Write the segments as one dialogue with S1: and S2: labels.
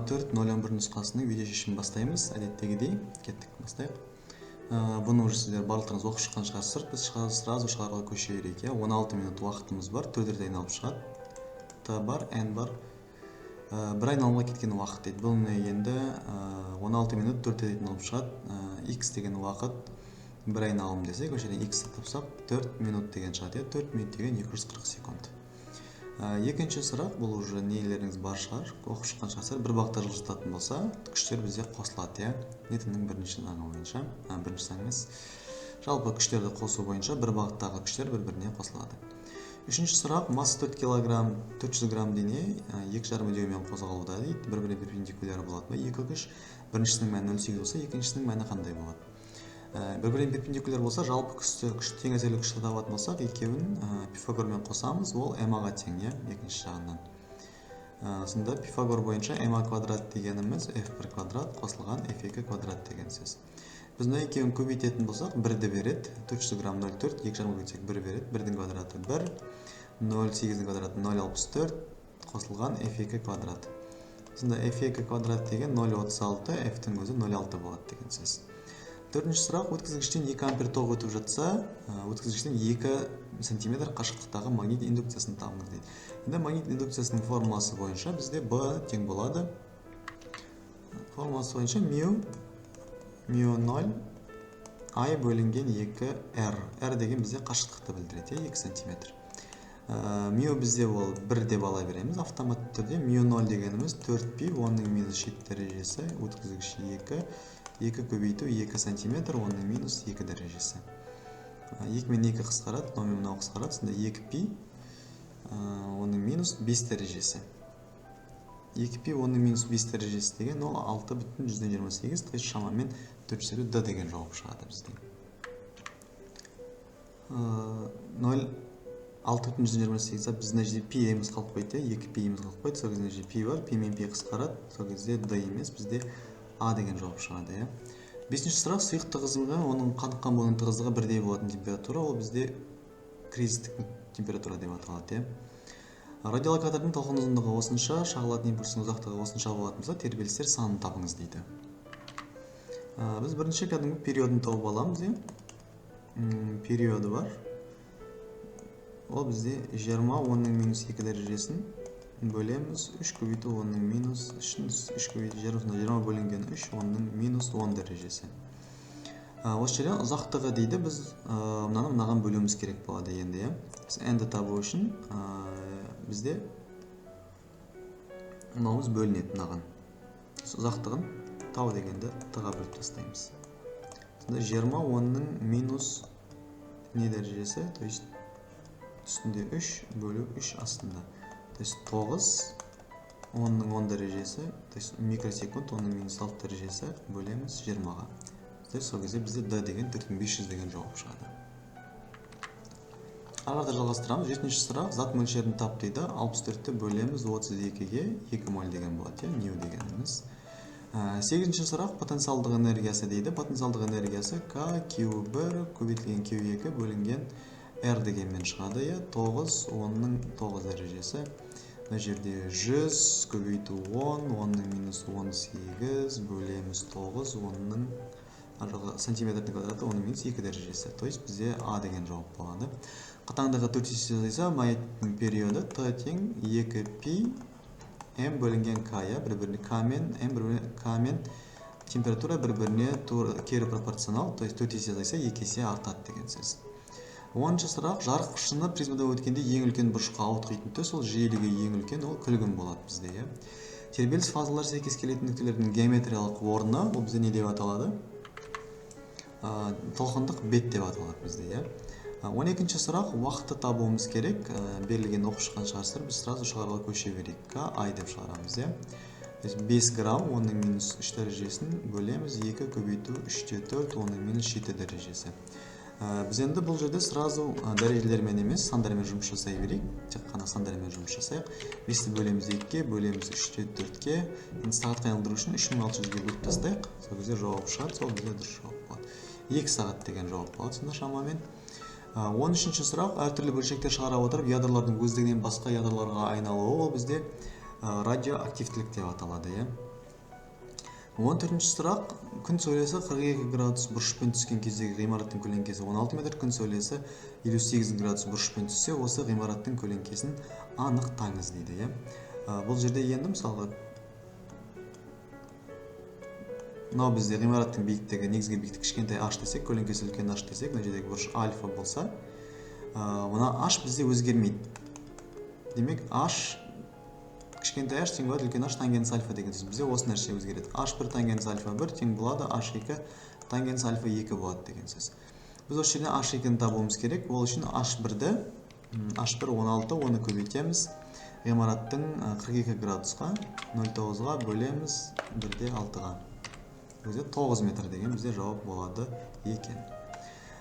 S1: 24.011 нұсқасының видео шешімін бастаймыз. Әдеттегідей кеттік, бастайық. Бұны уже сіздер барлықтарыңыз оқып шыққан шығарсыздар. Біз сразу шығаруға көше берейік. 16 минут уақытымыз бар, төрттерде айналып шығады. Т бар, N бар. Бір айналымға кеткен уақыт дейді. Бұл не енді 16 минут төрттерде айналып шығады. X деген уақыт бір айналым десек, осы жерден X тапсақ 4 минут деген шығады. 4 минут деген 240 секунд. Екінші сұрақ, бұл уже нелеріңіз бар шығар, оқып шыққан шығарсыздар. Бір бағытта жылжытатын болса, күштер бізде қосылады, Ньютонның бірінші заңы бойынша, бірінші заң емес. Жалпы күштерді қосу бойынша бір бағыттағы күштер бір-біріне қосылады. Үшінші сұрақ, масса 4 кг, 400 грамм дене 2,5 үдеумен қозғалуда дейді. Бір-біріне перпендикуляр болады ма? Екі күш, біріншісінің мәні 0,8 болса, екіншісінің мәні қандай болады? Бір-біріне перпендикуляр болса, жалпы күш тең әсерлі күшті табатын болсақ, екеуін Пифагормен қосамыз, ол m-ға тең, екінші жағынан. Сонда Пифагор бойынша m квадрат дегеніміз f1 квадрат қосылған f2 квадрат деген сөз. Біз мына екеуін көбейтетін болсақ, 1-ді береді, 400 грамм 0,4, 2 жарым көбейтсек 1 береді, 1-дің квадраты 1, 0,8-дің квадраты 0,64 қосылған f2 квадрат. Сонда f2 квадрат деген 0,36, f-тің өзі 0,6 болады деген сөз. Төртінші сұрақ, өткізгіштен 2 ампер тоқ өтіп жатса, өткізгіштен 2 сантиметр қашықтықтағы магнит индукциясын табыңыз дейді. Енді магнит индукциясының формуласы бойынша бізде B тең болады. Формуласы бойынша μ 0 I бөлінген 2R. R деген бізде қашықтықты білдіреді, 2 сантиметр. Μ бізде ол 1 деп ала береміз. Автоматты түрде μ 0 дегеніміз 4π, оның минус 7 дәрежесі, өткізгіш 2 көбейту 2 сантиметр, оның минус 2 дәрежесі. 2 мен 2 қысқарады, мынау мен мынау қысқарады, сонда 2π, оның минус 5 дәрежесі. 2π, оның минус 5 дәрежесі деген ол 6,128, то есть шамамен 4 d деген жауап шығады бізден. 6,128 біздің жерде π еміз қалып қойды, 2π еміз қалып қойды, сол кезде жерде π бар, π мен π қысқарады, сол кезде d емес, бізде A деген жауап шығады. Бесінші сұрақ, сұйық тығыздығы, оның қаныққан болуының тығыздығы бірдей болатын температура, ол бізде кризистік температура деп аталады. Радиолокатордың толқын ұзындығы осынша, шағылатын импульсінің ұзақтығы осынша болатын болса, тербелістер санын табыңыз дейді. Біз бірінші кәдімгі периодын тауып аламыз. Периоды бар. Ол бізде 20, оның минус 2 дәрежесін бөлеміз, 3 көбейту оның минус 3 көбейту 20 бөлінген 3, оның минус 10 дәрежесі. Осы жерде ұзақтығы дейді, біз мынаған бөлуіміз керек болады енді. Біз n-ді табу үшін бізде мынауымыз бөлінеді мынаған. Ұзақтығын тау дегенді т-ға бөліп тастаймыз. 20, оның минус не дәрежесі, то есть үстінде 3 бөлу 3 астында. То есть 9, оның 10 дәрежесі, то есть микросекунд, оның минус 6 дәрежесі бөлеміз 20-ға. То есть сол кезде бізде d деген 4500 деген жауап шығады. Ағарда жалғастырамыз. Жетінші сұрақ, зат мөлшерін тап дейді. 64-ті бөлеміз 32-ге 2 моль деген болады, нью дегеніміз. Сегізінші сұрақ, потенциалдық энергиясы дейді. Потенциалдық энергиясы K, Q1 көбейтілген Q2 бөлінген R дегенмен шығады, 9, оның 9 дәрежесі. Мына жерде 100 көбейту 10, оның минус 18 бөлеміз 9, оның сантиметрдің квадраты, оның минус 2 дәрежесі. То есть бізде A деген жауап болады. Қатаңдағы 4 есе жазайса, магниттің периоды Т тең 2π m бөлінген K, бір-біріне K мен температура бір-біріне кері пропорционал, то есть 4 есе жазайса 2 есе артады деген сөз. 10-шы сұрақ, жарық шыны призмада өткенде ең үлкен бұрышқа ауытқитын төс, ол жиілігі ең үлкен, ол күлгін болады бізде. Тербеліс фазалар сәйкес келетін нүктелердің геометриялық орны, ол бізде не деп аталады? Толқындық бет деп аталады бізде. 12-ші сұрақ, уақытты табуымыз керек, берілген оқып шыққан шығарсыздар, біз сразу шығаруға көше берейік. К, I деп шығарамыз. 5 грамм, оның минус 3 дәрежесін бөлеміз, 2 көбейту 3-те 4, оның минус 7 дәрежесі. Біз енді бұл жерде сразу дәрежелермен емес, сандармен жұмыс жасай берейік. Тек қана сандармен жұмыс жасайық. 5-ті бөлеміз 2-ке, бөлеміз 3-те 4-ке. Енді сағатқа айналдыру үшін 3600-ге бөліп тастайық. Сол кезде жауап шығады, сол кезде дұрыс жауап болады. 2 сағат деген жауап болады сонда шамамен. 13-ші сұрақ, әртүрлі бөлшектер шығара отырып, ядролардың өздігінен басқа ядроларға айналуы, ол бізде радиоактивтілік деп аталады. 14-ші сұрақ. Күн сәулесі 42 градус бұрышпен түскен кездегі ғимараттың көлеңкесі 16 метр. Күн сәулесі 58 градус бұрышпен түссе, осы ғимараттың көлеңкесін анықтаңыз дейді. Бұл жерде енді мысалға мынау бізде ғимараттың биіктігі, негізгі биіктік кішкентай h десек, көлеңкесі үлкен h десек, мына жердегі бұрыш альфа болса, мына h бізде өзгермейді. Демек h кішкентай h тең болады үлкен h тангенс альфа деген сөз. Бізде осы нәрсе өзгереді. h1 тангенс альфа 1 тең болады h2 тангенс альфа 2 болады деген сөз. Біз осы жерден h2-ні табуымыз керек. Ол үшін h1-ді h1 16, оны көбейтеміз. Ғимараттың 42 градусқа 0,9-ға бөлеміз 1-де 6-ға. Бізде 9 метр деген бізде жауап болады екен.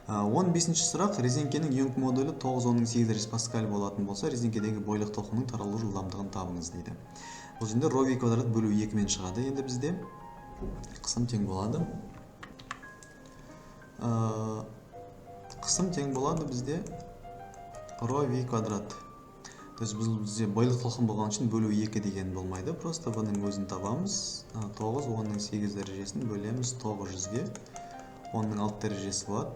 S1: 15-ші сұрақ. Резеңкенің Йонг модулі 9,8 паскаль болатын болса, резеңкедегі бойлық толқынның таралу жылдамдығын табыңыз дейді. Бұл жерде ρ v квадрат бөлу 2-мен шығады. Енді бізде қысым тең болады. Қысым тең болады бізде ρ v квадрат. То есть бізде бойлық толқын болған үшін бөлу 2 деген болмайды. Просто бұның өзін табамыз. 9, 10-8 дәрежесін бөлеміз 900-ге. 10-ның 6 дәрежесі болады.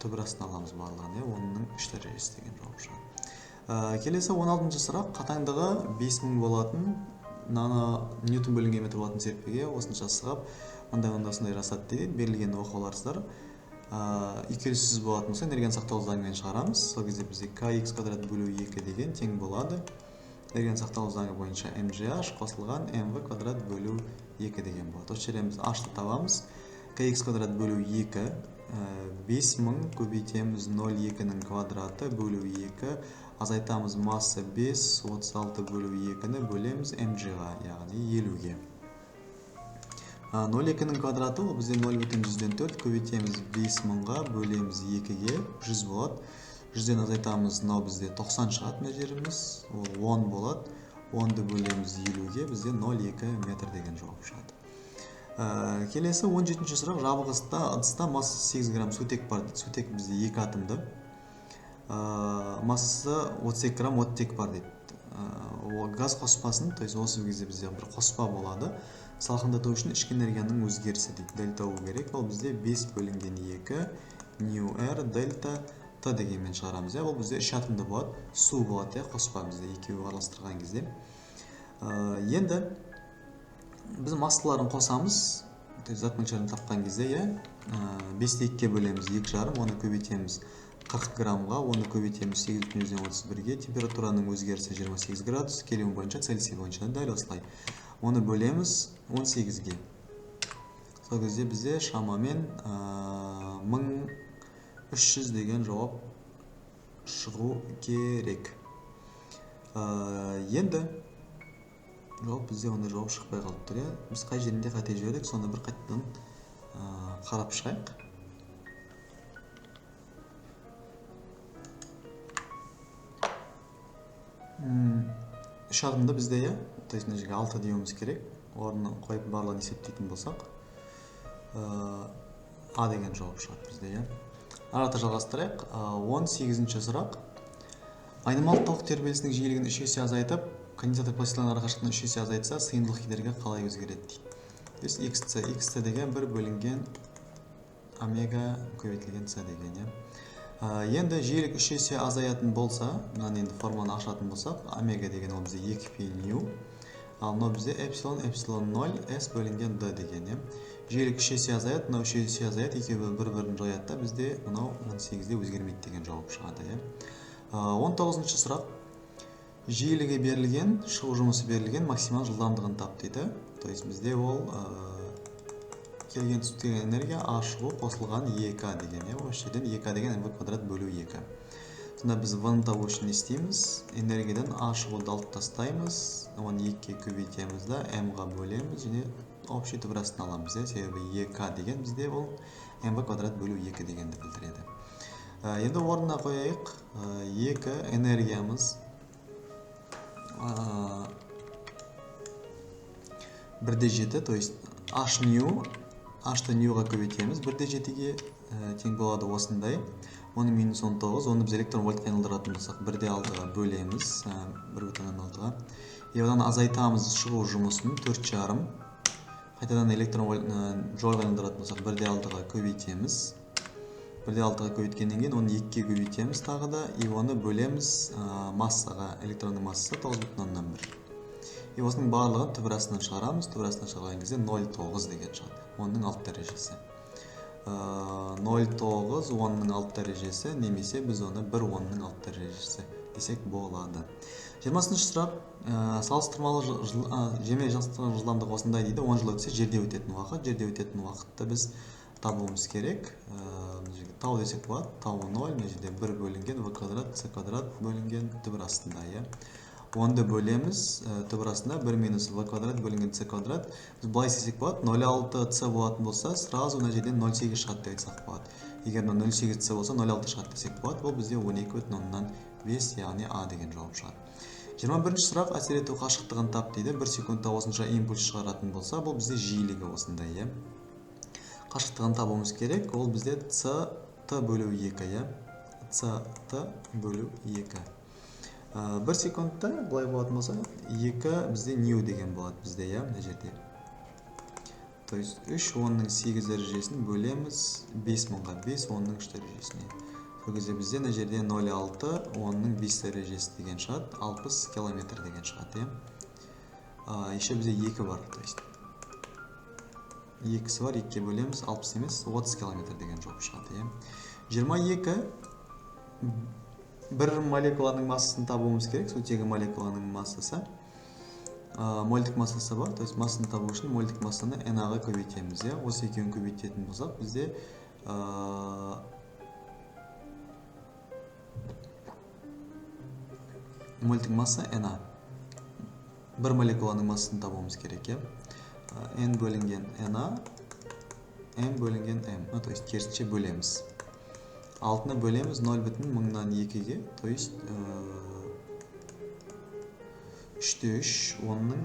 S1: Түбірастын аламыз барлығын, 10-ның 3 дәрежесі деген жауап шығады. Келесі 16-ші сұрақ. Қатаңдығы 5000 болатын ньютон бөлінген метр болатын серіппеге осынша сығап, ондай жасады дейді. Берілген оқуларсыздар. Үйкеліссіз болатын болса, энергияны сақталу заңымен шығарамыз. Сол кезде бізде kx квадрат бөлу 2 деген тең болады. Энергияны сақталу заңы бойынша mgh қосылған mv квадрат бөлу 2 деген болады. Осы жерден біз h-ты табамыз. kx квадрат бөлу 2 5000 көбейтеміз 0,2-нің квадраты бөлу 2, азайтамыз масса 5, 36 бөлу 2-ні бөлеміз mg-ға, яғни 50-ге. 0,2-нің квадраты ол бізде 0,104, көбейтеміз 5000-ға, бөлеміз 2-ге, 100 болады. 100-ден азайтамыз, мынау бізде 90 шығады мына жеріміз, ол 10 болады. 10-ды бөлеміз 50-ге, бізде 0,2 метр деген жауап шығады. Келесі 17-ші сұрақ. Жабық ыдыста массасы 8 грамм сутек бар дейді. Сутек бізде 2 атомды. Массасы 32 грамм оттек бар дейді. Газ қоспасын, то есть осы кезде бізде бір қоспа болады. Салқындату үшін ішкі энергияның өзгерісі дейді. Дельта U керек. Ол бізде 5 бөлінген 2 нью R дельта Т дегенмен шығарамыз. Ол бізде 3 атомды болады. Су болады, қоспа бізде екеуі араластырған кезде. Енді біз массаларын қосамыз, зат мөлшерін тапқан кезде, 5-те 2-ке бөлеміз 2,5, оны көбейтеміз 40 граммға, оны көбейтеміз 8,31-ге, температураның өзгерісі 28 градус, Кельвин бойынша, Цельсий бойынша дәл осылай. Оны бөлеміз 18-ге. Сол кезде бізде шамамен 1300 деген жауап шығу керек. Енді жауап бізде онда жауап шықпай қалып тұр. Біз қай жерінде қате жібердік, соны бір қайтадан қарап шығайық. Үш адымды бізде, то есть мына жерге 6 деуіміз керек. Орнын қойып барлығын есептейтін болсақ, А деген жауап шығады бізде. Арата жалғастырайық. 18-ші сұрақ. Айнымалық тоқ тербелісінің жиілігін 3 есе азайтып, конденсатор пластинаның арақашықтығын 3 есе азайтса, сыйымдылық кедергі қалай өзгереді дейді. XT деген 1 бөлінген омега көбейтілген С деген. Енді жиілік 3 есе азаятын болса, мынаны енді форманы ашатын болсақ, омега деген ол бізде 2π нью, ал мынау бізде эпсилон 0 S бөлінген D деген. Жиілік 3 есе азаят, мынау 3 есе азаят, екеуі бір-бірін жоятта бізде мынау 18-де өзгермейді деген жауап шығады. 19-ші сұрақ. Жиілігі берілген, шығу жұмысы берілген, максимал жылдамдығын тап дейді. То есть бізде ол келген түстеген энергия А шығу қосылған ЕК деген. Осы жерден ЕК деген МВ квадрат бөлу 2. Сонда біз В-ны табу үшін не істейміз? Энергиядан А шығуды алып тастаймыз, оны 2-ке көбейтеміз да, М-ға бөлеміз, және общий түбірастын аламыз. Себебі ЕК деген бізде ол МВ квадрат бөлу 2 дегенді білдіреді. Енді орнына қояйық. 2 энергиямыз 1,7, то есть H нью, H-ты ньюға көбейтеміз, 1,7-ге тең болады осындай. Оны минус 19, оны біз электрон вольтқа айналдыратын болсақ, 1,6-ға бөлеміз, 1,6-ға. Одан азайтамыз шығу жұмысын 4,5. қайтадан электрон жолға айналдыратын болсақ 1/6-ға көбейтеміз. 1/6-ға көбейткеннен кейін оны 2-ге көбейтеміз тағы да, и оны бөлеміз массаға, электронның массасы 9,1. И осының барлығын түбір астынан шығарамыз. Түбір астынан шығарған кезде 0,9 деген шығады. 10-ның 6 дәрежесі. 0,9 10-ның 6 дәрежесі, немесе біз оны 1 10-ның 6 дәрежесі десек болады. 20-шы сұрақ, салыстырмалы жеме жыныстық жылдамдығы осындай дейді. 10 жыл өтсе жерде өтетін уақыт. Жерде өтетін уақытты біз табуымыз керек. Тау десек болады. Тау 0, мына жерде 1 бөлінген v квадрат, c квадрат бөлінген түбір астында, иә. 10-ды бөлеміз, түбір астында 1 минус v квадрат бөлінген c квадрат. Біз былай істесек болады, 0,6 c болатын болса, сразу мына жерден 0,8 шығады деп айтсақ болады. Егер 0,8 c болса, 0,6 шығады десек болады. Бұл бізде 12,5, яғни А деген жауап шығады. 21-ші сұрақ, әсер ету қашықтығын тап дейді. 1 секундта осынша импульс шығаратын болса, бұл бізде жиілігі осындай, иә. Қашықтығын табуымыз керек. Ол бізде c бөлу 2, иә. c бөлу 2. 1 секундта бұлай болатын болса, 2 бізде нью деген болады бізде, иә, мына жерде. То есть 3 10-ның 8 дәрежесін бөлеміз 5000-ға, 5 10-ның 3 дәрежесіне. Сол кезде бізде мына жерде 0,6 10-ның 5 дәрежесі деген шығады, 60 километр деген шығады, иә. Еще бізде 2 бар, то есть 2-сі бар, 2-ге бөлеміз, 60 емес, 30 километр деген жауап шығады, иә. 22 бір молекуланың массасын табуымыз керек. Сутегі молекуланың массасы, мольдік массасы бар. То есть массаны табу үшін мольдік массаны Na-ға көбейтеміз, иә. Осы екеуін көбейтетін болсақ, бізде мольдік масса Na. Бір молекуланың массасын табуымыз керек, иә. N бөлінген Na, M бөлінген M. То есть керісінше бөлеміз. Алтыны бөлеміз 0,2-ге, то есть 3/3 10-ның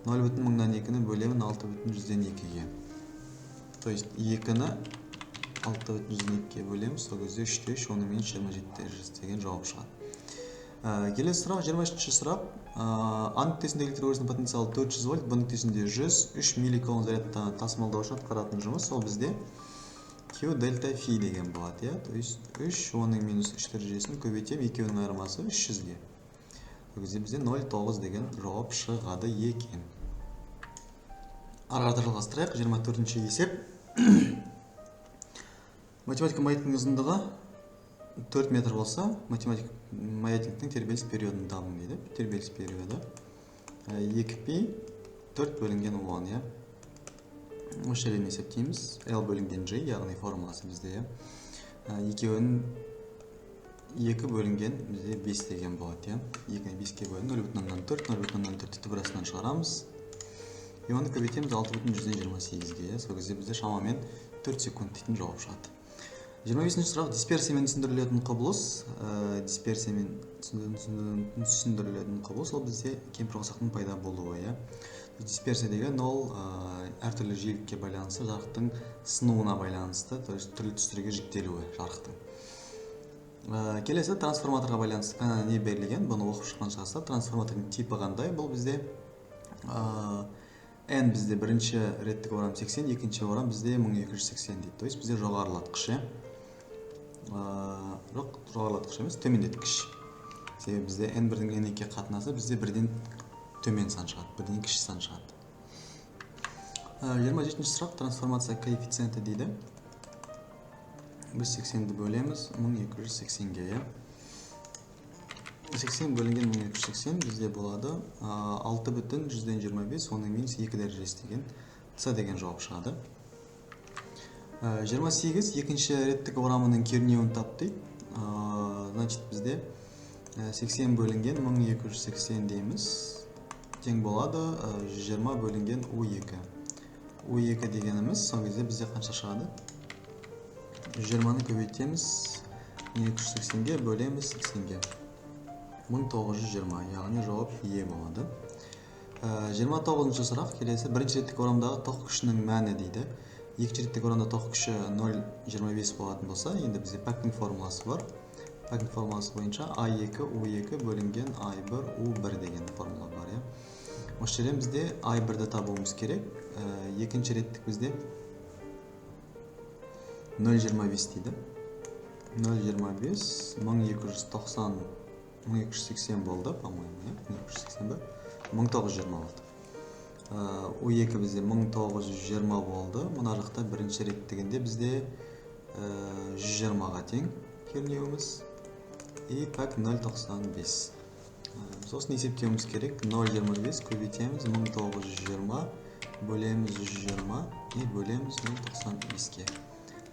S1: 0,2-ні бөлемін 6,2-ге. То есть 2-ні 6,2-ге бөлеміз, сол кезде 3/3 10-ның мен 27 дәрежесі деген жауап шығады. Келесі сұрақ, 23-ші сұрақ. А нүктесінде электр өрісінің потенциалы 400 вольт, Б нүктесінде 100, 3 милликулон зарядты тасымалдау үшін атқаратын жұмыс, ол бізде Q дельта фи деген болады, иә. То есть 3 10-ның минус 3 дәрежесін көбейтем, екеуінің айырмасы 300-ге. Сол кезде бізде 0,9 деген жауап шығады екен. Ары қарата жалғастырайық. 24-ші есеп. Математика маятниктің ұзындығы 4 метр болса, математик маятниктің тербеліс периодын табың дейді. Тербеліс периоды 2π 4 бөлінген 10, иә. Осы жерден есептейміз. L бөлінген G, яғни формуласы бізде, иә. Екеуін 2 бөлінген бізде 5 деген болады, иә. 2-ні 5-ке бөлін 0,4, 0,4 түбір астынан шығарамыз. И оны көбейтеміз 6,128-ге, иә. Сол кезде бізде шамамен 4 секунд дейтін жауап шығады. 25-ші сұрақ, дисперсиямен түсіндірілетін құбылыс. Дисперсиямен түсіндірілетін құбылыс, ол бізде кемпір қосақтың пайда болуы, иә. Дисперсия деген ол әртүрлі жиілікке байланысты, жарықтың сынуына байланысты, то есть түрлі түстерге жіктелуі жарықтың. Келесі трансформаторға байланысты не берілген, бұны оқып шыққан шығарсыздар. Трансформатордың типі қандай? Бұл бізде N бізде бірінші реттік орам 80, екінші орам бізде 1280 дейді. То есть бізде жоғарылатқыш, жоқ, жоғарылатқыш емес, төмендеткіш. Себебі бізде N1-дің N2-ге қатынасы бізде бірден төмен сан шығады, бірден кіші сан шығады. 27-ші сұрақ, трансформация коэффициенті дейді. Біз 80-ді бөлеміз 1280-ге, 80 бөлінген 1280 бізде болады 6,125, оның минус 2 дәрежесі деген С деген жауап шығады. 28 екінші реттік орамының кернеуін тап дейді. Значит, бізде 80 бөлінген 1280 дейміз. Тең болады 120 бөлінген U2. U2 дегеніміз, сол кезде бізде қанша шығады? 120-ны көбейтеміз 1280-ге бөлеміз 80-ге. 1920, яғни жауап Е болады. 29-ші сұрақ келесі. Бірінші реттік орамдағы тоқ күшінің мәні дейді. Екінші реттік орамда тоқ күші 0,25 болатын болса, енді бізде пәктің формуласы бар. Пәкін формуласы бойынша А2 У2 бөлінген I1 U1 деген формула бар, иә. Осы жерден бізде I1-ді табуымыз керек. Екінші реттік бізде 0,25 дейді. 0,25 1290 1280 болды, по-моему, 1280 ба? 1920 болды. U2 бізде 1920 болды. Мұна жақта бірінші реттігінде бізде 120-ға тең кернеуіміз. И пәк 0,95. Сосын есептеуіміз керек. 0,25 көбейтеміз 1920, бөлеміз 120 и бөлеміз 0,95-ке.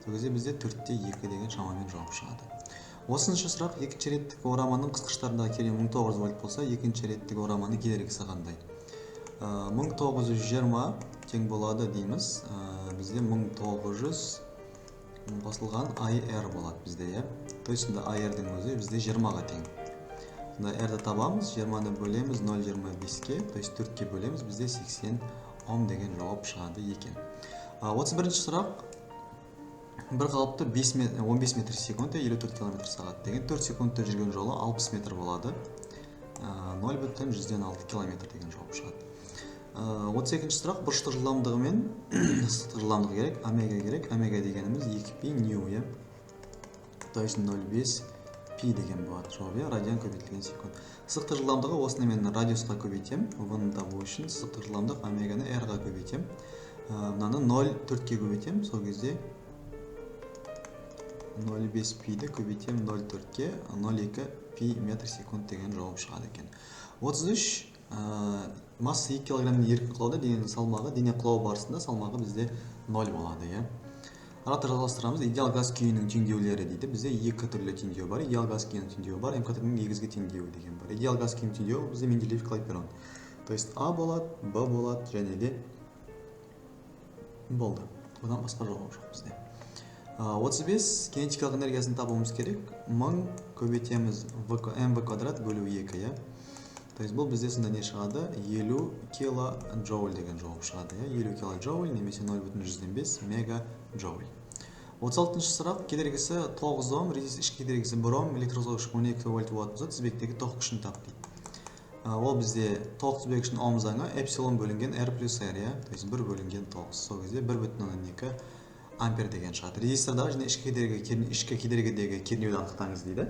S1: Сол кезде бізде 4-2 деген шамамен жауап шығады. Осыншы сұрақ, екінші реттік ораманың қысқыштарындағы кернеу 1900 вольт болса, екінші реттік ораманың кедергісі қандай? 1920 тең болады дейміз. Бізде 1900 қосылған IR болады бізде, иә. То есть IR-дің өзі бізде 20-ға тең. R-ді табамыз, 20-ны бөлеміз 0,25-ке, то есть 4-ке бөлеміз, бізде 80 Ом деген жауап шығады екен. 31-ші сұрақ, бір қалыпты 15 метр секунд, 54 км сағат деген 4 секундта жүрген жолы 60 метр болады. 0,106 км деген жауап шығады. 32-ші сұрақ, бұрыштық жылдамдығы мен сызықтық жылдамдығы керек, омега керек. Омега дегеніміз 2π нью, иә. То есть 0,5 пи деген болады жауап, иә, радиан көбейтілген секунд. Сызықтық жылдамдығы осыны мен радиусқа көбейтем. В-ны табу үшін сызықтық жылдамдық омеганы R-ға көбейтем. Мынаны 0,4-ке көбейтем. Сол кезде 0,5 пиді көбейтем 0,4-ке, 0,2 пи метр секунд деген жауап шығады екен. 33. Масса 2 килограммен еркін құлауда дененің салмағы, дене құлау барысында салмағы бізде 0 болады, иә. Араты жалғастырамыз. Идеал газ күйінің теңдеулері дейді. Бізде екі түрлі теңдеу бар. Идеал газ күйінің теңдеуі бар, МКТ-ның негізгі теңдеуі деген бар. Идеал газ күйінің теңдеуі бізде Менделеев Клайпейрон. То есть А болады, Б болады, және де болды. Одан басқа жауап жоқ бізде. 35. Кинетикалық энергиясын табуымыз керек. 1000 көбейтеміз mv квадрат бөлу 2, иә. То есть бұл бізде сонда не шығады? 50 килоджоуль деген жауап шығады, иә. 50 килоджоуль немесе 0,105 мегаджоуль. 36-шы сұрақ, кедергісі 9 Ом, ішкі кедергісі 1 Ом, электрозорғыш 12 вольт болатын болса, тізбектегі тоқ күшін тап дейді. Ол бізде тоқ тізбек үшін Ом заңы эпсилон бөлінген R плюс R, иә. То есть 1 бөлінген 9. Сол кезде 1,2 ампер деген шығады. Резистордағы және ішкі кедергідегі кернеуді анықтаңыз дейді.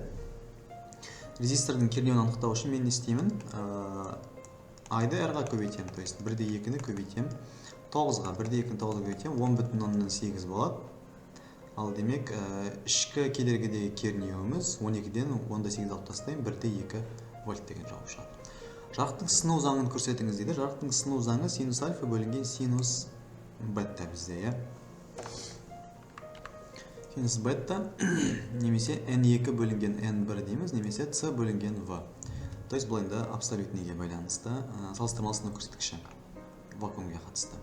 S1: Резистордың кернеуін анықтау үшін мен не істеймін? I-ды R-ға көбейтем, то есть 1,2-ні көбейтем. 9-ға 1,2-ні 9-ға көбейтем, 10,8 болады. Ал демек, ішкі кедергідегі кернеуіміз 12-ден 10,8 алып тастайым, 1,2 вольт деген жауап шығады. Жарықтың сыну заңын көрсетіңіз дейді. Жарықтың сыну заңы синус альфа бөлінген синус бетта бізде, иә. Синус бетта немесе n2 бөлінген n1 дейміз, немесе c бөлінген v. То есть бұл енді абсолютніге байланысты салыстырмалысының көрсеткіші вакуумге қатысты.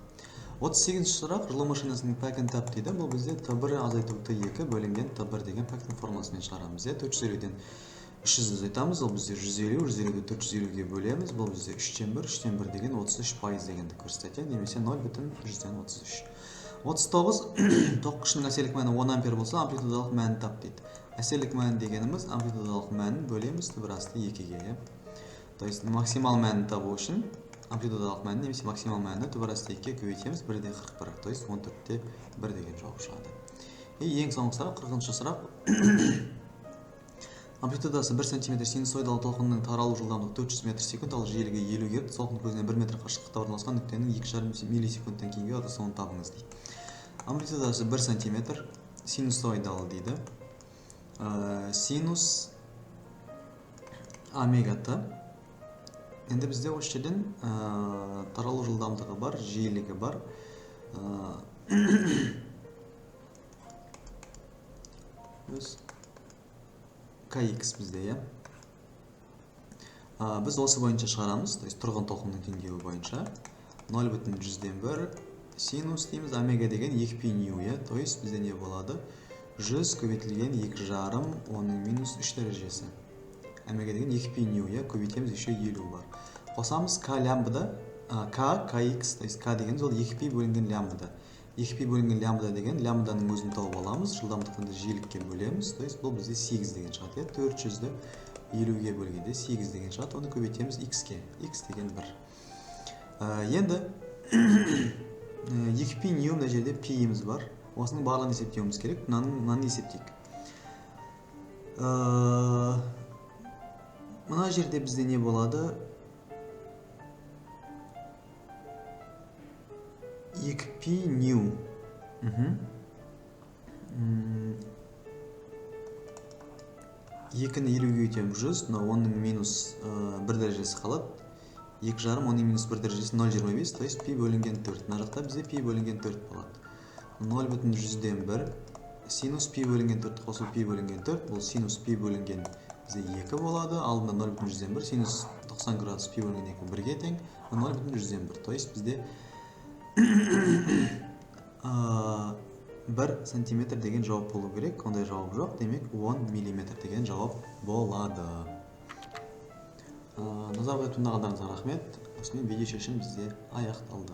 S1: 38-ші сұрақ, жылу машинасының пәкін тап дейді. Бұл бізде Т1 азайту Т2 бөлінген Т1 деген пәктің формуласымен шығарамыз. 450-ден 300 азайтамыз, ол бізде 150, 150-ді 450-ге бөлеміз. Бұл бізде 3/1 деген 33% дегенді көрсетеді, немесе 0,133. 39. Тоқ күшінің әселік мәні 10 ампер болса, амплитудалық мәнін тап дейді. Әселік мәні дегеніміз амплитудалық мәнін бөлеміз Т1 2-ге. То есть максимал мәнін табу үшін амплитудалық мәні немесе максимал мәні Т1 2-ге көбейтеміз 1/41, то есть 14/1 деген жауап шығады. И ең соңғы сұрақ, 40-шы сұрақ. Амплитудасы 1 см синусоидалы толқынның таралу жылдамдығы 400 метр секунд, ал желіге 50 Гц, толқын көзінен 1 метр қашықтықта орналасқан нүктенің 2,5 миллисекундтан кейінгі радиусын табыңыз дейді. Амплитудасы 1 см синусоидалы дейді. Синус омега Т. Енді бізде осы жерден таралу жылдамдығы бар, жиілігі бар. Kx бізде, иә. Біз осы бойынша шығарамыз, то есть тұрғын толқынның теңдеуі бойынша 0,1 синус дейміз, омега деген 2π нью, иә. То есть бізде не болады? 100 көбейтілген 2,5, оның минус 3 дәрежесі. Омега деген 2π нью, иә. Көбейтеміз, еще 50 бар. Қосамыз k лямбда, kx, то есть k дегеніміз ол 2π бөлінген лямбда. 2π бөлінген лямбда деген лямбданың өзін тауып аламыз, жылдамдықты жиілікке бөлеміз, то есть бұл бізде 8 деген шығады. 400-ді 50-ге бөлгенде 8 деген шығады. Оны көбейтеміз x-ке. X деген 1. Енді 2π new мына жерде пиіміз бар. Осының барлығын есептеуіміз керек. Мынаны есептейік. Мына жерде бізде не болады? 2π new. 2-ні 50-ге өтеміз 100, но оның минус 1 дәрежесі қалады. 2,5, оның минус 1 дәрежесі 0,25, то есть π бөлінген 4. Мына жақта бізде π бөлінген 4 болады. 0,100-ден 1, синус π бөлінген 4 қосылып π бөлінген 4, бұл синус π бөлінген бізде 2 болады. Алдында 0,100-ден 1, синус 90 градус π бөлінген 2 1-ге тең, 0,100-ден 1. То есть бізде 1 сантиметр деген жауап болу керек. Ондай жауап жоқ, демек 10 миллиметр деген жауап болады. Назар аударып тыңдағандарыңызға рахмет. Осымен видео шешім бізде аяқталды.